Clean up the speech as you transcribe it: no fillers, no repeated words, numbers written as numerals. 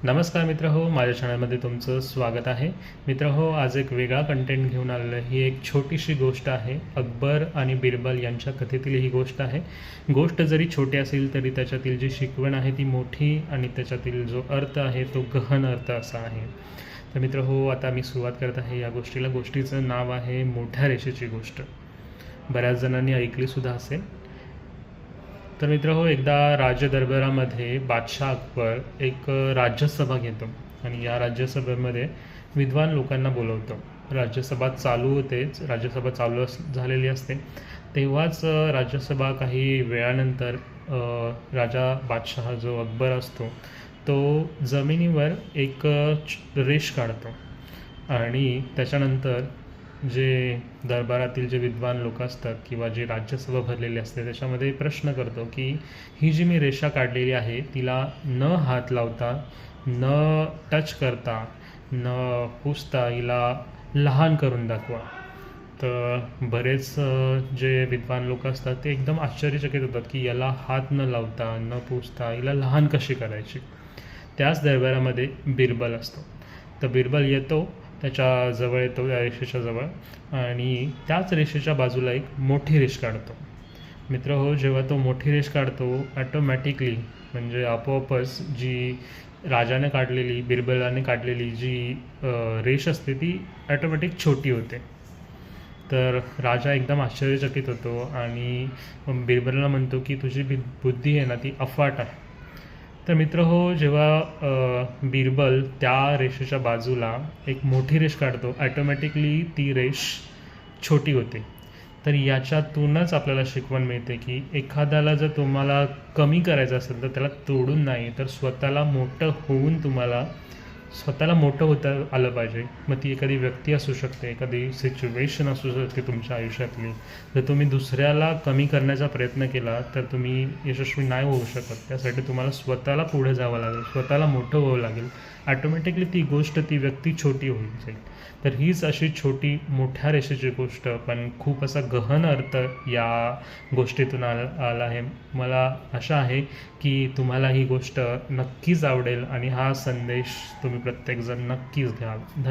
नमस्कार मित्र हो, माझ्या चॅनलमध्ये तुमचं स्वागत आहे. मित्र हो, आज एक वेगळा कंटेंट घेऊन आलेलं आहे. ही एक छोटीशी गोष्ट आहे. अकबर आणि बिरबल यांच्या कथेतील ही गोष्ट आहे. गोष्ट जरी छोटी असेल तरी त्याच्यातील जी शिकवण आहे ती मोठी आणि त्याच्यातील जो अर्थ आहे तो गहन अर्थ असा आहे. तर मित्र हो, आता मी सुरुवात करत आहे या गोष्टीला. गोष्टीचं नाव आहे मोठ्या रेषेची गोष्ट. बऱ्याच जणांनी ऐकलीसुद्धा असेल. तर मित्र हो, एकदा राजदरबारामध्ये बादशाह अकबर एक राज्यसभा घेतो आणि या राज्यसभेमध्ये विद्वान लोकांना बोलवतो. राज्यसभा चालू होतेच, राज्यसभा चालू झालेली असते तेव्हाच राज्यसभा काही वेळानंतर राजा बादशाह जो अकबर असतो तो जमिनीवर एक रेष काढतो आणि त्याच्यानंतर जे दरबारातील जे विद्वान लोक असतात किंवा जे राज्यसभा भरलेली असते त्याच्यामध्ये प्रश्न करतो की ही जी मी रेषा काढलेली आहे तिला न हात लावता, न टच करता, न पुसता हिला लहान करून दाखवा. तर बरेच जे विद्वान लोक असतात ते एकदम आश्चर्यचकित होतात की याला हात न लावता, न पुसता हिला लहान कशी करायची. त्याच दरबारामध्ये बिरबल असतो. तर बिरबल येतो, त्याच्या जवळ येतो, त्या रेषेच्या जवळ, आणि त्याच रेषेच्या बाजूला एक मोठी रेष काढतो. मित्र हो, जेव्हा तो मोठी रेष काढतो ॲटोमॅटिकली म्हणजे आपोआपच जी राजाने काढलेली, बिरबलाने काढलेली जी रेष असते ती ॲटोमॅटिक छोटी होते. तर राजा एकदम आश्चर्यचकित होतो आणि बिरबलला म्हणतो की तुझी बुद्धी आहे ना ती अफाट आहे. तर मित्र हो, जेव्हा बिरबल त्या रेषेच्या बाजूला एक मोठी रेष काढतो ॲटोमॅटिकली ती रेष छोटी होते. तर याच्यातूनच आपल्याला शिकवण मिळते की एखाद्याला जर तुम्हाला कमी करायचं असेल तर त्याला तोडून नाही तर स्वतःला मोठं होऊन तुम्हाला स्वतःला मोठं होता आलं पाहिजे. मग ती एखादी व्यक्ती असू शकते, एखादी सिच्युएशन असू शकते तुमच्या आयुष्यातली. जर तुम्ही दुसऱ्याला कमी करण्याचा प्रयत्न केला तर तुम्ही यशस्वी नाही होऊ शकत. त्यासाठी तुम्हाला स्वतःला पुढे जावं लागेल, स्वतःला मोठं व्हावं लागेल. ॲटोमॅटिकली ती गोष्ट, ती व्यक्ती छोटी होऊन जाईल. तर हीच अशी छोटी मोठ्या रेषेची गोष्ट, पण खूप असा गहन अर्थ या गोष्टीतून आला आहे. मला आशा आहे की तुम्हाला ही गोष्ट नक्कीच आवडेल आणि हा संदेश तुम्ही प्रत्येकजण नक्कीच घ्याल. धन्यवाद.